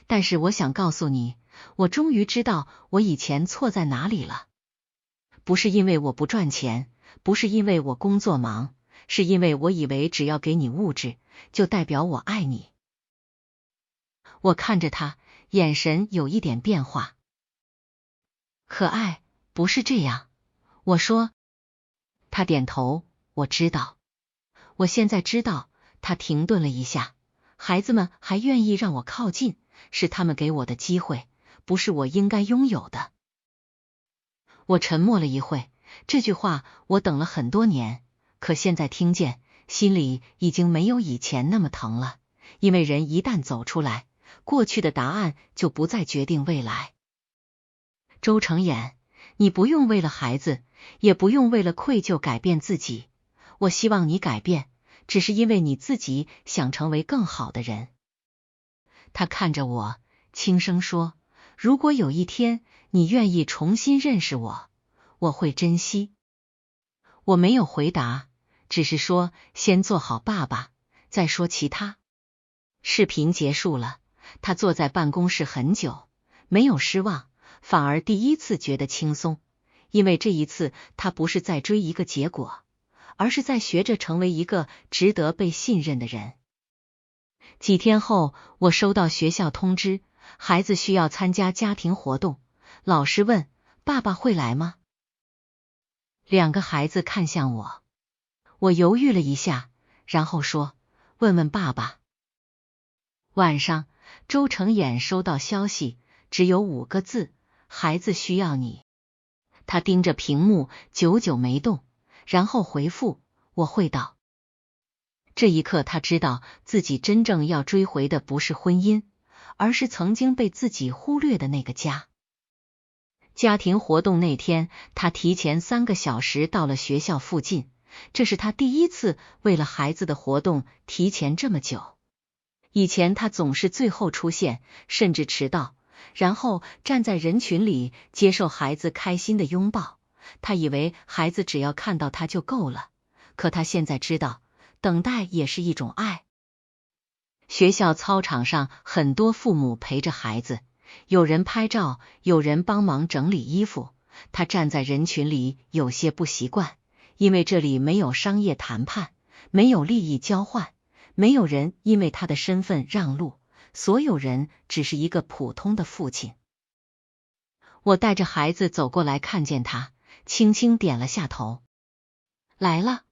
Speaker 1: 但是我想告诉你，我终于知道我以前错在哪里了。不是因为我不赚钱，不是因为我工作忙，是因为我以为只要给你物质，就代表我爱你。我看着他，眼神有一点变化。可爱不是这样，我说。他点头，我知道。我现在知道。他停顿了一下，孩子们还愿意让我靠近，是他们给我的机会，不是我应该拥有的。我沉默了一会，这句话我等了很多年，可现在听见，心里已经没有以前那么疼了，因为人一旦走出来，过去的答案就不再决定未来。周成衍，你不用为了孩子，也不用为了愧疚改变自己，我希望你改变，只是因为你自己想成为更好的人。他看着我，轻声说：如果有一天你愿意重新认识我，我会珍惜。我没有回答，只是说先做好爸爸，再说其他。视频结束了，他坐在办公室很久，没有失望，反而第一次觉得轻松，因为这一次他不是在追一个结果，而是在学着成为一个值得被信任的人。几天后，我收到学校通知，孩子需要参加家庭活动。老师问：爸爸会来吗？两个孩子看向我，我犹豫了一下，然后说：问问爸爸。晚上，周成衍收到消息，只有5个字：孩子需要你。他盯着屏幕，久久没动，然后回复：我会到。这一刻，他知道自己真正要追回的不是婚姻，而是曾经被自己忽略的那个家。家庭活动那天，他提前3个小时到了学校附近，这是他第一次为了孩子的活动提前这么久。以前他总是最后出现，甚至迟到，然后站在人群里接受孩子开心的拥抱。他以为孩子只要看到他就够了，可他现在知道，等待也是一种爱。学校操场上，很多父母陪着孩子，有人拍照，有人帮忙整理衣服。他站在人群里有些不习惯，因为这里没有商业谈判，没有利益交换，没有人因为他的身份让路，所有人只是一个普通的父亲。我带着孩子走过来，看见他，轻轻点了下头。来了。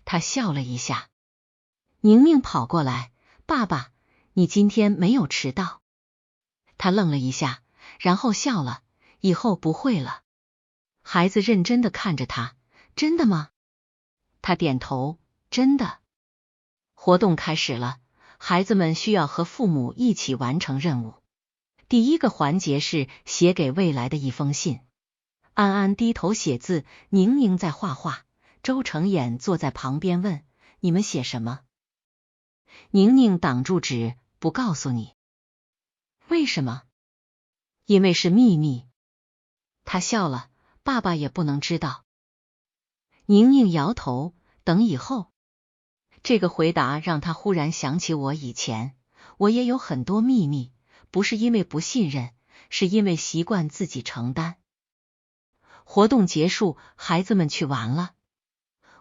Speaker 1: 他笑了一下。宁宁跑过来：爸爸，你今天没有迟到。他愣了一下，然后笑了：以后不会了。孩子认真的看着他：真的吗？他点头：真的。活动开始了，孩子们需要和父母一起完成任务。第一个环节是写给未来的一封信。安安低头写字，宁宁在画画，周成衍坐在旁边问：“你们写什么？”宁宁挡住纸，不告诉你。为什么？因为是秘密。他笑了，爸爸也不能知道。宁宁摇头，等以后。这个回答让他忽然想起我以前，我也有很多秘密，不是因为不信任，是因为习惯自己承担。活动结束，孩子们去玩了。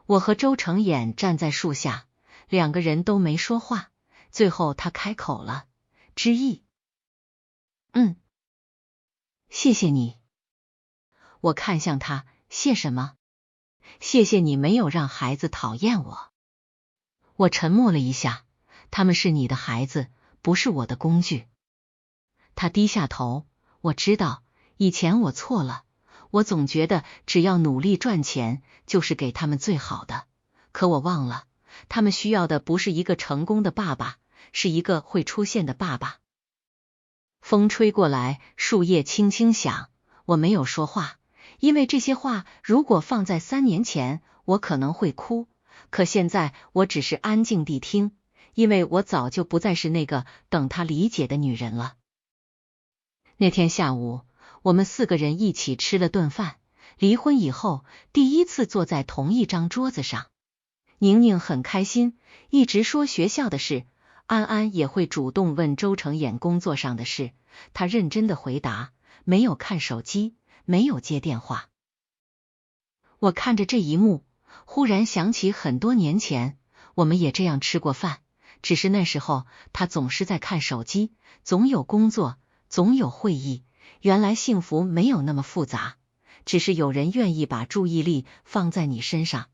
Speaker 1: 我和周成衍站在树下，两个人都没说话，最后他开口了：“之意。”“谢谢你。”我看向他，谢什么？谢谢你没有让孩子讨厌我。我沉默了一下，他们是你的孩子，不是我的工具。他低下头，我知道，以前我错了，我总觉得只要努力赚钱，就是给他们最好的，可我忘了，他们需要的不是一个成功的爸爸，是一个会出现的爸爸。风吹过来，树叶轻轻响，我没有说话，因为这些话如果放在3年前，我可能会哭，可现在我只是安静地听，因为我早就不再是那个等他理解的女人了。那天下午，我们4个人一起吃了顿饭，离婚以后第一次坐在同一张桌子上。宁宁很开心，一直说学校的事，安安也会主动问周成衍工作上的事，他认真的回答，没有看手机，没有接电话。我看着这一幕，忽然想起很多年前，我们也这样吃过饭，只是那时候他总是在看手机，总有工作，总有会议。原来幸福没有那么复杂，只是有人愿意把注意力放在你身上。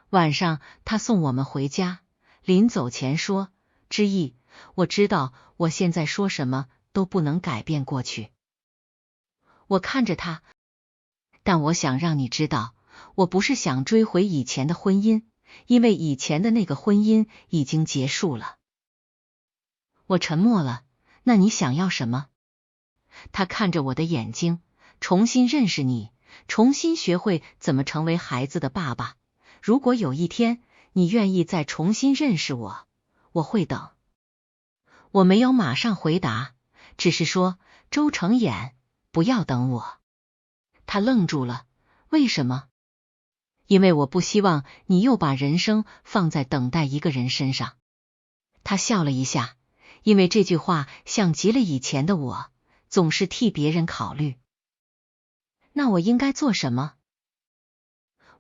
Speaker 1: 晚上他送我们回家，临走前说：“之意，我知道我现在说什么都不能改变过去。”我看着他，但我想让你知道，我不是想追回以前的婚姻，因为以前的那个婚姻已经结束了。我沉默了，那你想要什么？他看着我的眼睛，重新认识你，重新学会怎么成为孩子的爸爸。如果有一天你愿意再重新认识我，我会等。我没有马上回答，只是说：“周成衍，不要等我。”他愣住了，为什么？因为我不希望你又把人生放在等待一个人身上。他笑了一下，因为这句话像极了以前的我，总是替别人考虑。那我应该做什么？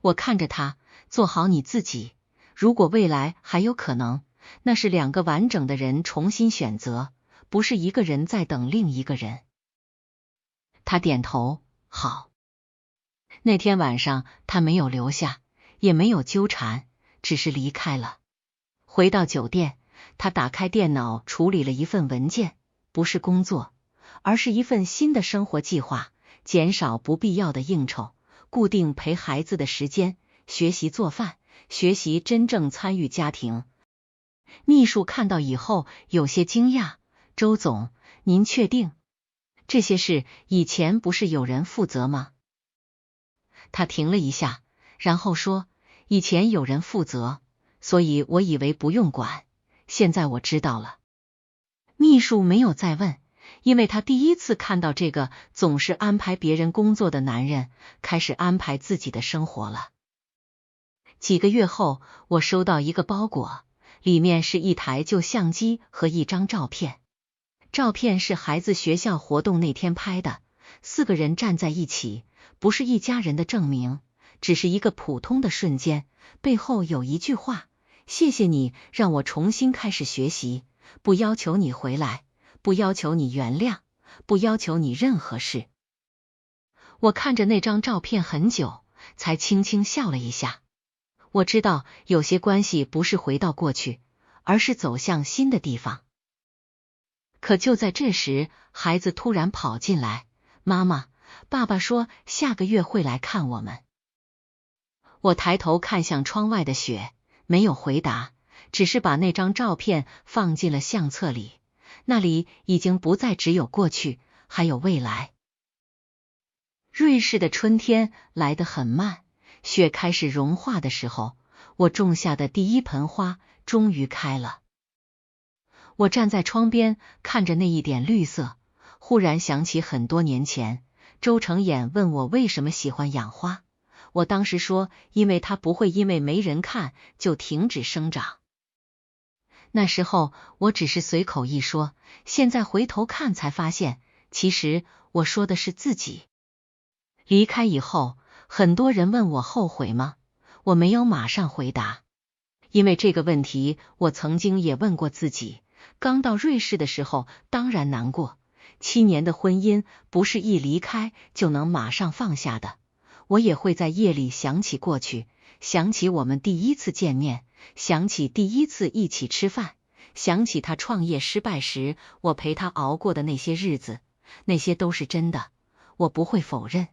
Speaker 1: 我看着他，做好你自己。如果未来还有可能，那是2个完整的人重新选择，不是一个人在等另一个人。他点头，好。那天晚上他没有留下，也没有纠缠，只是离开了。回到酒店，他打开电脑处理了一份文件，不是工作，而是一份新的生活计划，减少不必要的应酬，固定陪孩子的时间，学习做饭，学习真正参与家庭。秘书看到以后有些惊讶，周总，您确定？这些事以前不是有人负责吗？他停了一下，然后说，以前有人负责，所以我以为不用管，现在我知道了。秘书没有再问，因为他第一次看到这个总是安排别人工作的男人开始安排自己的生活了。几个月后，我收到一个包裹，里面是一台旧相机和一张照片。照片是孩子学校活动那天拍的，4个人站在一起，不是一家人的证明，只是一个普通的瞬间，背后有一句话：谢谢你让我重新开始学习，不要求你回来，不要求你原谅，不要求你任何事。我看着那张照片很久，才轻轻笑了一下。我知道有些关系不是回到过去，而是走向新的地方。可就在这时，孩子突然跑进来，妈妈，爸爸说下个月会来看我们。我抬头看向窗外的雪，没有回答，只是把那张照片放进了相册里。那里已经不再只有过去，还有未来。瑞士的春天来得很慢，雪开始融化的时候，我种下的第一盆花终于开了。我站在窗边看着那一点绿色，忽然想起很多年前，周成衍问我为什么喜欢养花，我当时说，因为它不会因为没人看就停止生长。那时候我只是随口一说，现在回头看才发现，其实我说的是自己。离开以后，很多人问我后悔吗？我没有马上回答，因为这个问题我曾经也问过自己。刚到瑞士的时候当然难过，7年的婚姻不是一离开就能马上放下的。我也会在夜里想起过去，想起我们第一次见面，想起第一次一起吃饭，想起他创业失败时我陪他熬过的那些日子，那些都是真的，我不会否认。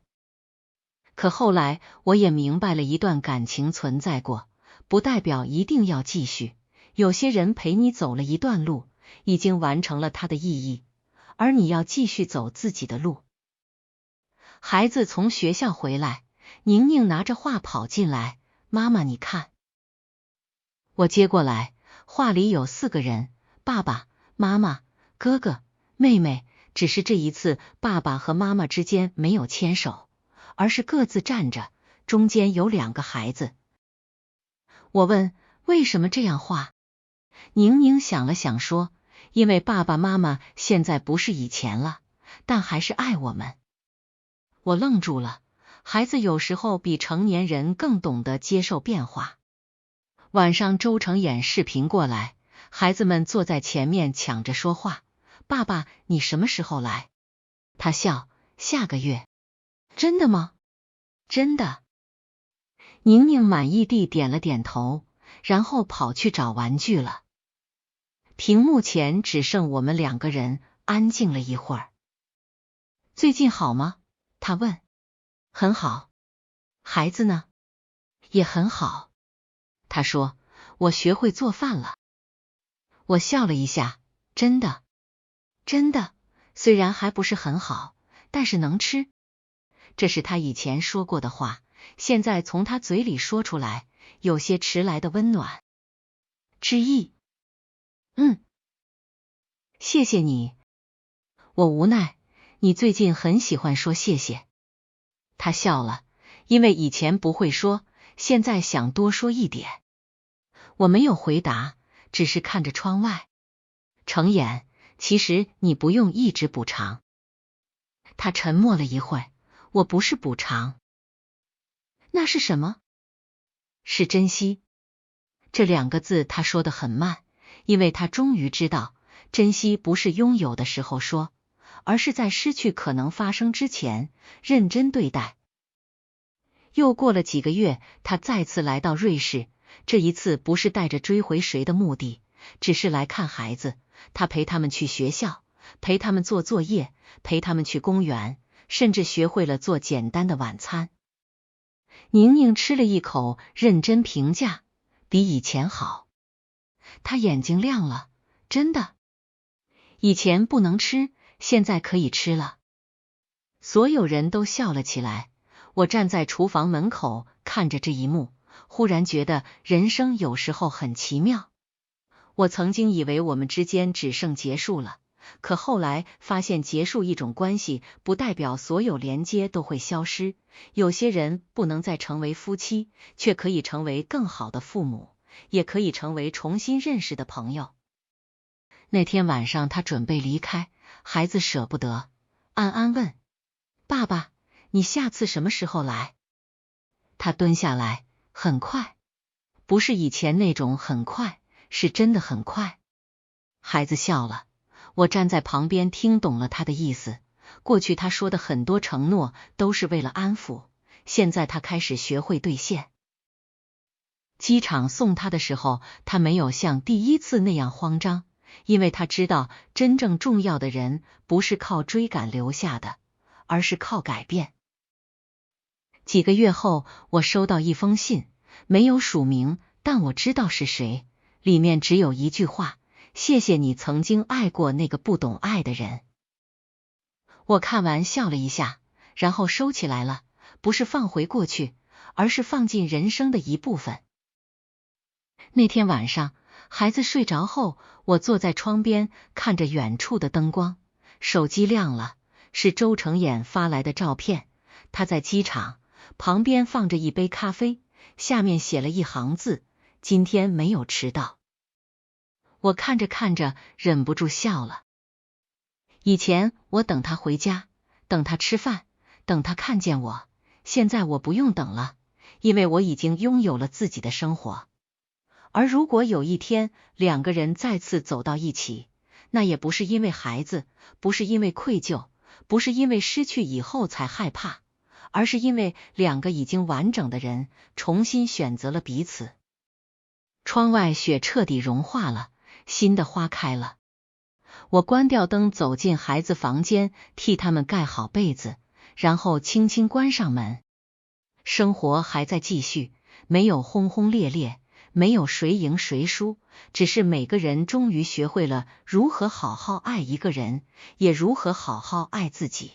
Speaker 1: 可后来我也明白了，一段感情存在过，不代表一定要继续。有些人陪你走了一段路，已经完成了它的意义，而你要继续走自己的路。孩子从学校回来，宁宁拿着画跑进来，妈妈你看。我接过来，画里有4个人，爸爸妈妈、哥哥、妹妹，只是这一次爸爸和妈妈之间没有牵手，而是各自站着，中间有2个孩子。我问为什么这样画，宁宁想了想说，因为爸爸妈妈现在不是以前了，但还是爱我们。我愣住了，孩子有时候比成年人更懂得接受变化。晚上周成衍视频过来，孩子们坐在前面抢着说话，爸爸你什么时候来？他笑，下个月。真的吗？真的。宁宁满意地点了点头，然后跑去找玩具了。屏幕前只剩我们2个人，安静了一会儿。最近好吗？他问。很好。孩子呢？也很好。他说，我学会做饭了。我笑了一下，真的？真的，虽然还不是很好，但是能吃。这是他以前说过的话，现在从他嘴里说出来，有些迟来的温暖。之意。谢谢你。我无奈，你最近很喜欢说谢谢。他笑了，因为以前不会说，现在想多说一点。我没有回答，只是看着窗外。成衍，其实你不用一直补偿。他沉默了一会，我不是补偿。那是什么？是珍惜。这2个字他说得很慢，因为他终于知道，珍惜不是拥有的时候说，而是在失去可能发生之前，认真对待。又过了几个月，他再次来到瑞士，这一次不是带着追回谁的目的，只是来看孩子。他陪他们去学校，陪他们做作业，陪他们去公园，甚至学会了做简单的晚餐。宁宁吃了一口，认真评价，比以前好。他眼睛亮了，真的？以前不能吃，现在可以吃了。所有人都笑了起来。我站在厨房门口看着这一幕，忽然觉得人生有时候很奇妙。我曾经以为我们之间只剩结束了，可后来发现结束一种关系不代表所有连接都会消失，有些人不能再成为夫妻，却可以成为更好的父母，也可以成为重新认识的朋友。那天晚上他准备离开，孩子舍不得，安安问，爸爸，你下次什么时候来？他蹲下来，很快，不是以前那种很快，是真的很快。孩子笑了，我站在旁边听懂了他的意思。过去他说的很多承诺都是为了安抚，现在他开始学会兑现。机场送他的时候，他没有像第一次那样慌张，因为他知道真正重要的人不是靠追赶留下的，而是靠改变。几个月后，我收到一封信，没有署名，但我知道是谁，里面只有一句话，谢谢你曾经爱过那个不懂爱的人。我看完笑了一下，然后收起来了，不是放回过去，而是放进人生的一部分。那天晚上，孩子睡着后，我坐在窗边看着远处的灯光，手机亮了，是周成衍发来的照片。他在机场，旁边放着一杯咖啡，下面写了一行字：今天没有迟到。我看着看着忍不住笑了。以前我等他回家，等他吃饭，等他看见我，现在我不用等了，因为我已经拥有了自己的生活。而如果有一天两个人再次走到一起，那也不是因为孩子，不是因为愧疚，不是因为失去以后才害怕，而是因为两个已经完整的人重新选择了彼此。窗外雪彻底融化了，新的花开了。我关掉灯，走进孩子房间，替他们盖好被子，然后轻轻关上门。生活还在继续，没有轰轰烈烈，没有谁赢谁输，只是每个人终于学会了如何好好爱一个人，也如何好好爱自己。